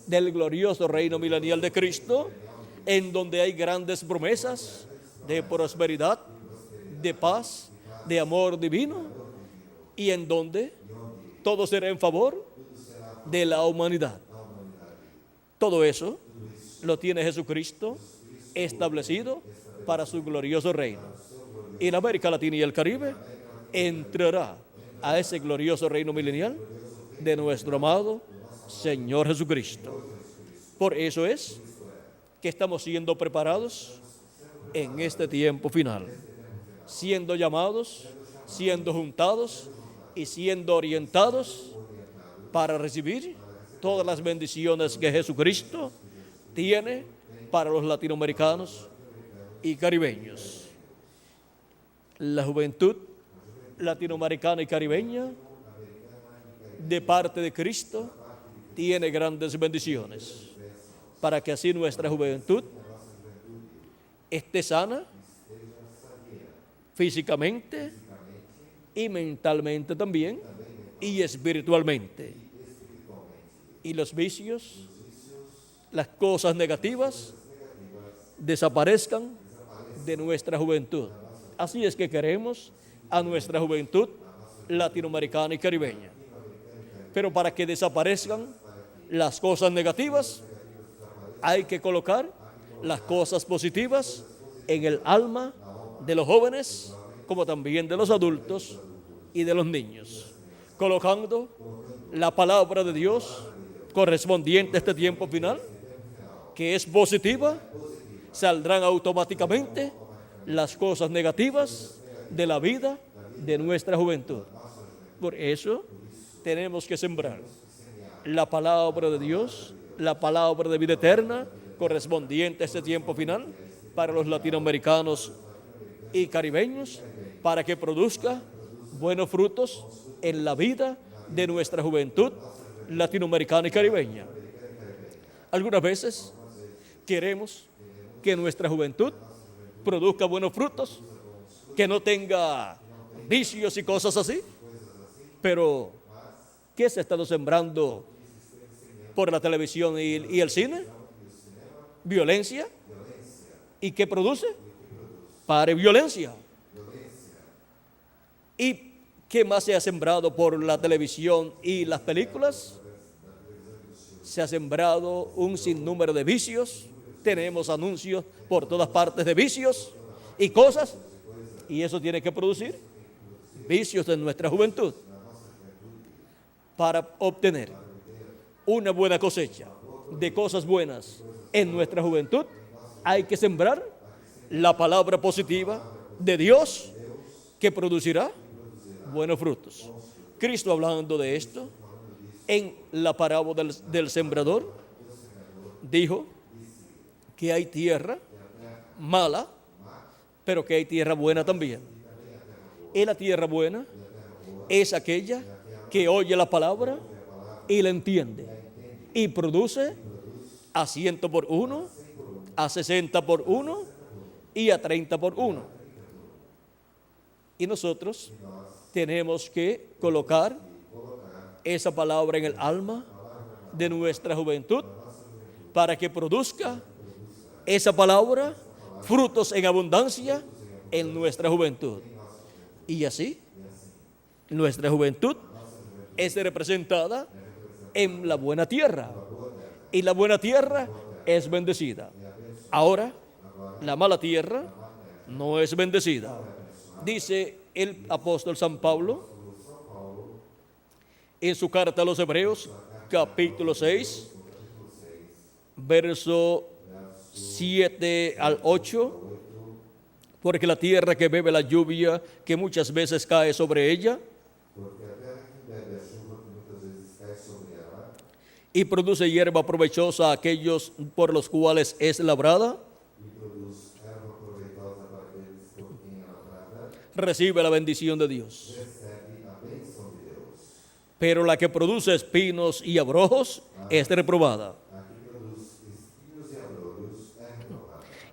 del glorioso reino milenial de Cristo, en donde hay grandes promesas de prosperidad, de paz, de amor divino, y en donde todo será en favor de la humanidad. Todo eso lo tiene Jesucristo establecido para su glorioso reino. Y la América Latina y el Caribe entrará a ese glorioso reino milenial de nuestro amado Señor Jesucristo. Por eso es que estamos siendo preparados en este tiempo final, siendo llamados, siendo juntados y siendo orientados para recibir todas las bendiciones que Jesucristo tiene para los latinoamericanos y caribeños. La juventud latinoamericana y caribeña, de parte de Cristo, tiene grandes bendiciones, para que así nuestra juventud esté sana físicamente y mentalmente también, y espiritualmente. Y los vicios, las cosas negativas, desaparezcan de nuestra juventud. Así es que queremos a nuestra juventud latinoamericana y caribeña. Pero para que desaparezcan las cosas negativas, hay que colocar las cosas positivas en el alma de los jóvenes, como también de los adultos y de los niños, colocando la palabra de Dios correspondiente a este tiempo final, que es positiva. Saldrán automáticamente las cosas negativas de la vida de nuestra juventud. Por eso tenemos que sembrar la palabra de Dios, la palabra de vida eterna correspondiente a este tiempo final para los latinoamericanos y caribeños, para que produzca buenos frutos en la vida de nuestra juventud latinoamericana y caribeña. Algunas veces queremos que nuestra juventud produzca buenos frutos, que no tenga vicios y cosas así, pero ¿qué se ha estado sembrando por la televisión y el cine? Violencia. ¿Y qué produce? Para violencia. ¿Y qué más se ha sembrado por la televisión y las películas? Se ha sembrado un sinnúmero de vicios. Tenemos anuncios por todas partes de vicios y cosas, y eso tiene que producir vicios en nuestra juventud. Para obtener una buena cosecha de cosas buenas en nuestra juventud, hay que sembrar la palabra positiva de Dios, que producirá buenos frutos. Cristo, hablando de esto en la parábola del sembrador, dijo que hay tierra mala, pero que hay tierra buena también. Y la tierra buena es aquella que oye la palabra y la entiende, y produce a 100 por 1, a 60 por 1 y a 30 por 1. Y nosotros tenemos que colocar esa palabra en el alma de nuestra juventud, para que produzca esa palabra frutos en abundancia en nuestra juventud. Y así, nuestra juventud es representada en la buena tierra, y la buena tierra es bendecida. Ahora, la mala tierra no es bendecida. Dice el apóstol San Pablo en su carta a los Hebreos, capítulo 6, verso 7 al 8, porque la tierra que bebe la lluvia que muchas veces cae sobre ella y produce hierba provechosa a aquellos por los cuales es labrada, recibe la bendición de Dios. Pero la que produce espinos y abrojos es reprobada.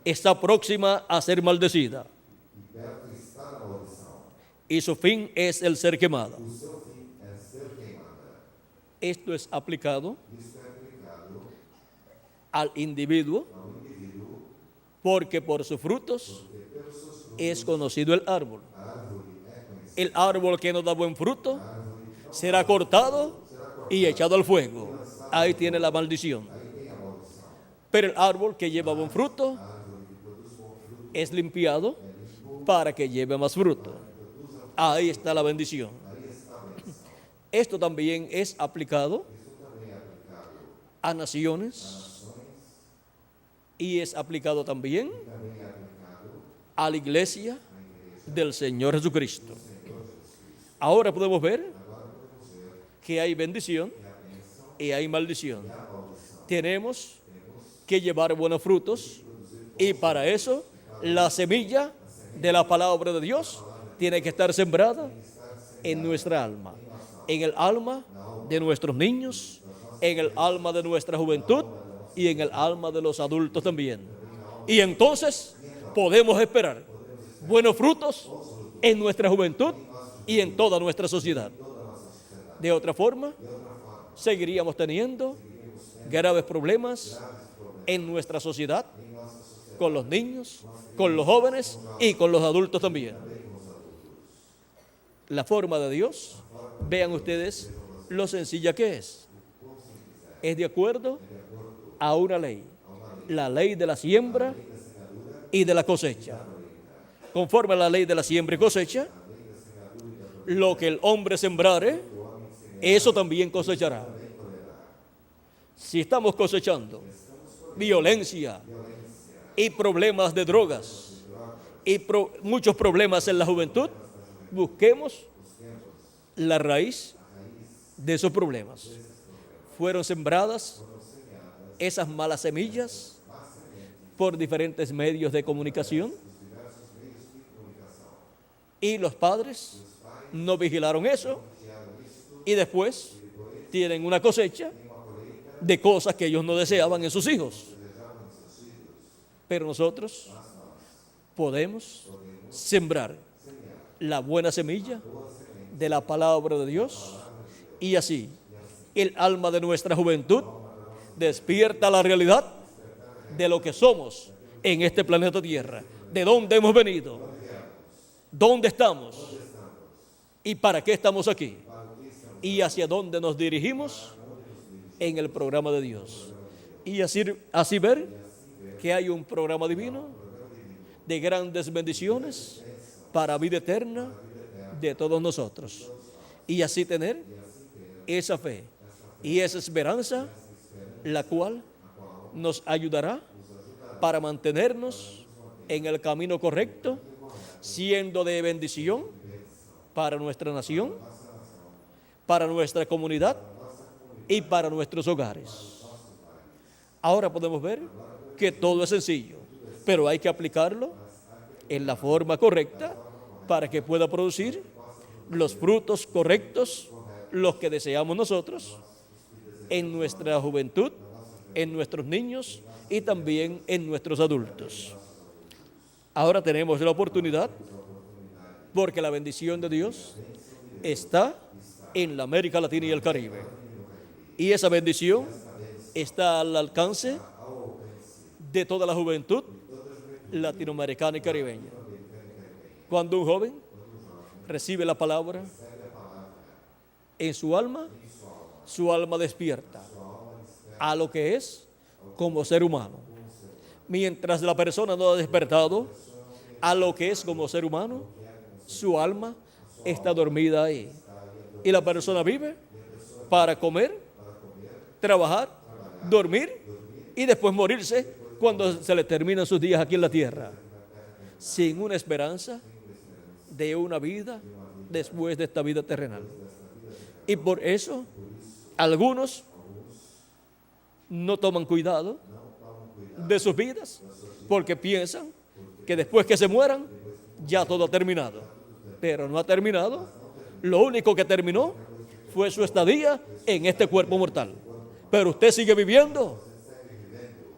está próxima a ser maldecida. e perto está da maldição. Y su fin es el ser quemada. O seu fim é ser queimada. Esto es aplicado Isso é aplicado al individuo ao indivíduo, porque por sus frutos porque pelos seus frutos es conocido el árbol. a árvore é conhecida. El árbol que no da buen fruto A árvore que não será cortado y echado al fuego. Ahí tiene la maldición. aí tem a maldição. Pero el árbol que lleva buen fruto A árvore que produz bom fruto es limpiado é limpo, para que lleve más fruto. Ahí está la bendición. aí está a bendição. Esto también es aplicado Isso também é aplicado a a naciones nações, y es aplicado también também é aplicado a la iglesia à igreja del Señor Jesucristo. do Senhor Jesus Cristo. Ahora podemos ver Agora podemos ver que hay bendición que a bênção y hay maldición. e a maldição. Tenemos Temos que llevar buenos frutos y para eso la semilla de la palabra de Dios tiene que estar sembrada en nuestra alma, en el alma de nuestros niños, en el alma de nuestra juventud y en el alma de los adultos también. Y entonces podemos esperar buenos frutos en nuestra juventud y en toda nuestra sociedad. De otra forma, seguiríamos teniendo graves problemas en nuestra sociedad, con los niños, con los jóvenes y con los adultos también. La forma de Dios, vean ustedes lo sencilla que es. Es de acuerdo a una ley, la ley de la siembra y de la cosecha. Conforme a la ley de la siembra y cosecha, lo que el hombre sembrare, eso también cosechará. Si estamos cosechando violencia y problemas de drogas y muchos problemas en la juventud, busquemos la raíz de esos problemas. Fueron sembradas esas malas semillas por diferentes medios de comunicación y los padres no vigilaron eso y después tienen una cosecha de cosas que ellos no deseaban en sus hijos. Pero nosotros podemos sembrar la buena semilla de la palabra de Dios y así el alma de nuestra juventud despierta la realidad de lo que somos en este planeta Tierra, de dónde hemos venido, dónde estamos y para qué estamos aquí y hacia dónde nos dirigimos en el programa de Dios. Y así ver que hay un programa divino de grandes bendiciones para vida eterna de todos nosotros. Y así tener esa fe y esa esperanza, la cual nos ayudará para mantenernos en el camino correcto, siendo de bendición para nuestra nación, para nuestra comunidad y para nuestros hogares. Ahora podemos ver que todo es sencillo, pero hay que aplicarlo en la forma correcta para que pueda producir los frutos correctos, los que deseamos nosotros en nuestra juventud, en nuestros niños y también en nuestros adultos. Ahora tenemos la oportunidad, porque la bendición de Dios está en la América Latina y el Caribe. Y esa bendición está al alcance de toda la juventud latinoamericana y caribeña. Cuando un joven recibe la palabra en su alma despierta a lo que es como ser humano. Mientras la persona no ha despertado a lo que es como ser humano, su alma está dormida ahí. Y la persona vive para comer, trabajar, dormir y después morirse cuando se le terminan sus días aquí en la tierra, sin una esperanza de una vida después de esta vida terrenal. Y por eso algunos no toman cuidado de sus vidas porque piensan que después que se mueran ya todo ha terminado, pero no ha terminado. Lo único que terminó fue su estadía en este cuerpo mortal, pero usted sigue viviendo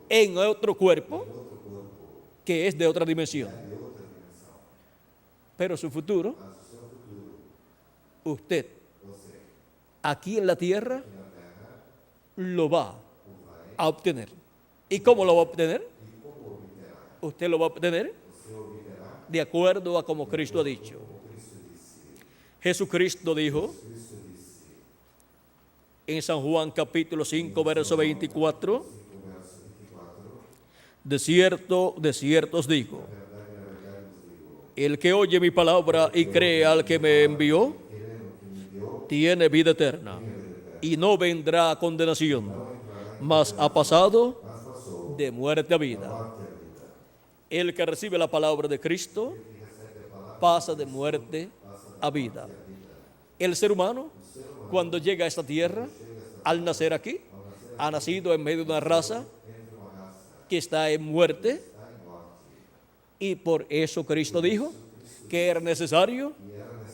en otro cuerpo que es de otra dimensión. Pero su futuro, usted, aquí en la tierra, lo va a obtener. ¿Y cómo lo va a obtener? Usted lo va a obtener de acuerdo a como Cristo ha dicho. Jesucristo dijo en San Juan capítulo 5, verso 24, de cierto os digo, el que oye mi palabra y cree al que me envió, tiene vida eterna y no vendrá a condenación, mas ha pasado de muerte a vida. El que recibe la palabra de Cristo pasa de muerte a vida. El ser humano, cuando llega a esta tierra, al nacer aquí, ha nacido en medio de una raza que está en muerte, y por eso Cristo dijo que era necesario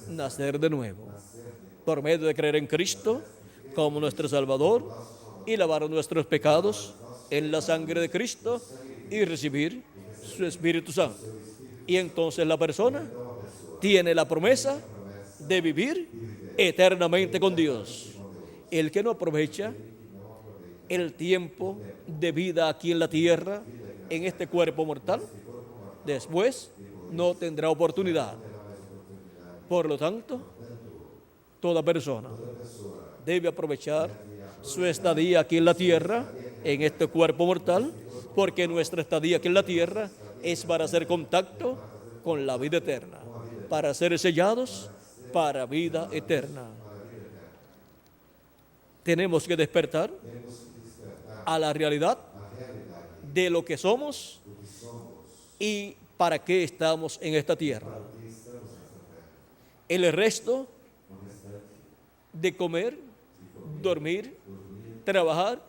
nacer de nuevo, por medio de creer en Cristo como nuestro Salvador y lavar nuestros pecados en la sangre de Cristo y recibir su Espíritu Santo. Y entonces la persona tiene la promesa de vivir eternamente con Dios. El que no aprovecha el tiempo de vida aquí en la tierra, en este cuerpo mortal, después no tendrá oportunidad. Por lo tanto, toda persona debe aprovechar su estadía aquí en la tierra, en este cuerpo mortal, porque nuestra estadía aquí en la tierra es para hacer contacto con la vida eterna, para ser sellados para vida eterna. Tenemos que despertar a la realidad de lo que somos y para qué estamos en esta tierra. El resto de comer, dormir, trabajar,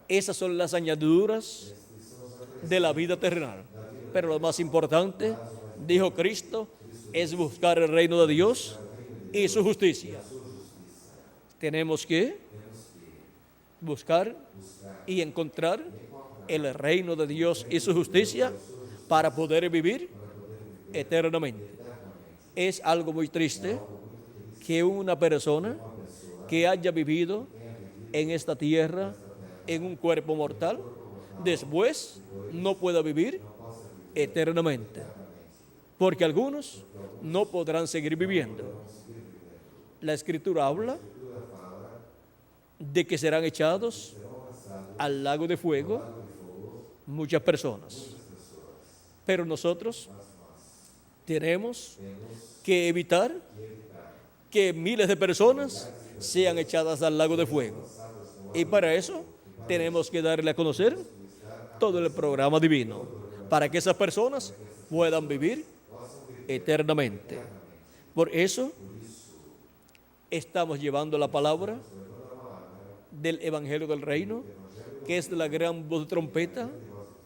esas son las añadiduras de la vida terrenal. Pero lo más importante, dijo Cristo, es buscar el reino de Dios y su justicia. Tenemos que buscar y encontrar el reino de Dios y su justicia para poder vivir eternamente. Es algo muy triste que una persona que haya vivido en esta tierra en un cuerpo mortal, después no pueda vivir eternamente, porque algunos no podrán seguir viviendo. La Escritura habla de que serán echados al lago de fuego muchas personas, pero nosotros tenemos que evitar que miles de personas sean echadas al lago de fuego, y para eso tenemos que darle a conocer todo el programa divino, para que esas personas puedan vivir eternamente. Por eso estamos llevando la palabra del Evangelio del Reino, que es la gran voz de trompeta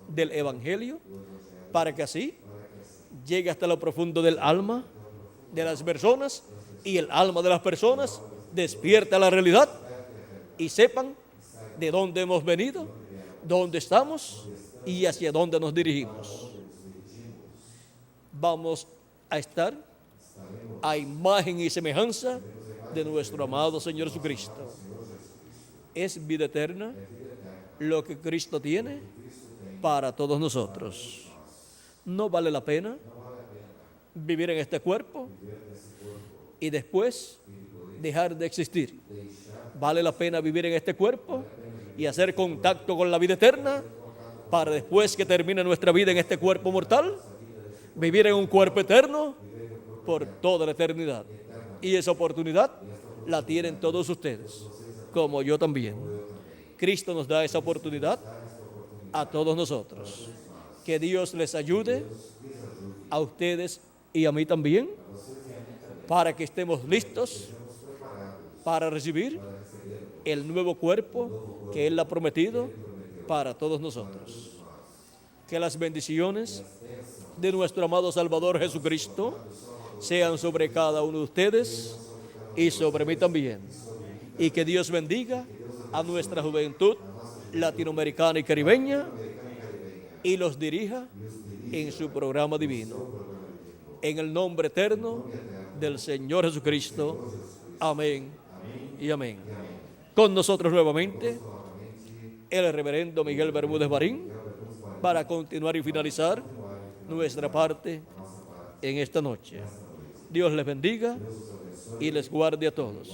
del Evangelio, para que así llegue hasta lo profundo del alma de las personas, y el alma de las personas despierta la realidad y sepan de dónde hemos venido, dónde estamos y hacia dónde nos dirigimos. Vamos a estar a imagen y semejanza de nuestro amado Señor Jesucristo. Es vida eterna lo que Cristo tiene para todos nosotros. No vale la pena vivir en este cuerpo y después dejar de existir. Vale la pena vivir en este cuerpo y hacer contacto con la vida eterna, para después que termine nuestra vida en este cuerpo mortal, vivir en un cuerpo eterno por toda la eternidad. Y esa oportunidad la tienen todos ustedes, como yo también. Cristo nos da esa oportunidad a todos nosotros. Que Dios les ayude a ustedes y a mí también, para que estemos listos para recibir el nuevo cuerpo que Él ha prometido para todos nosotros. Que las bendiciones de nuestro amado Salvador Jesucristo sean sobre cada uno de ustedes y sobre mí también. Y que Dios bendiga a nuestra juventud latinoamericana y caribeña y los dirija en su programa divino. En el nombre eterno del Señor Jesucristo. Amén y amén. Con nosotros nuevamente el reverendo Miguel Bermúdez Marín para continuar y finalizar nuestra parte en esta noche. Dios les bendiga y les guarde a todos.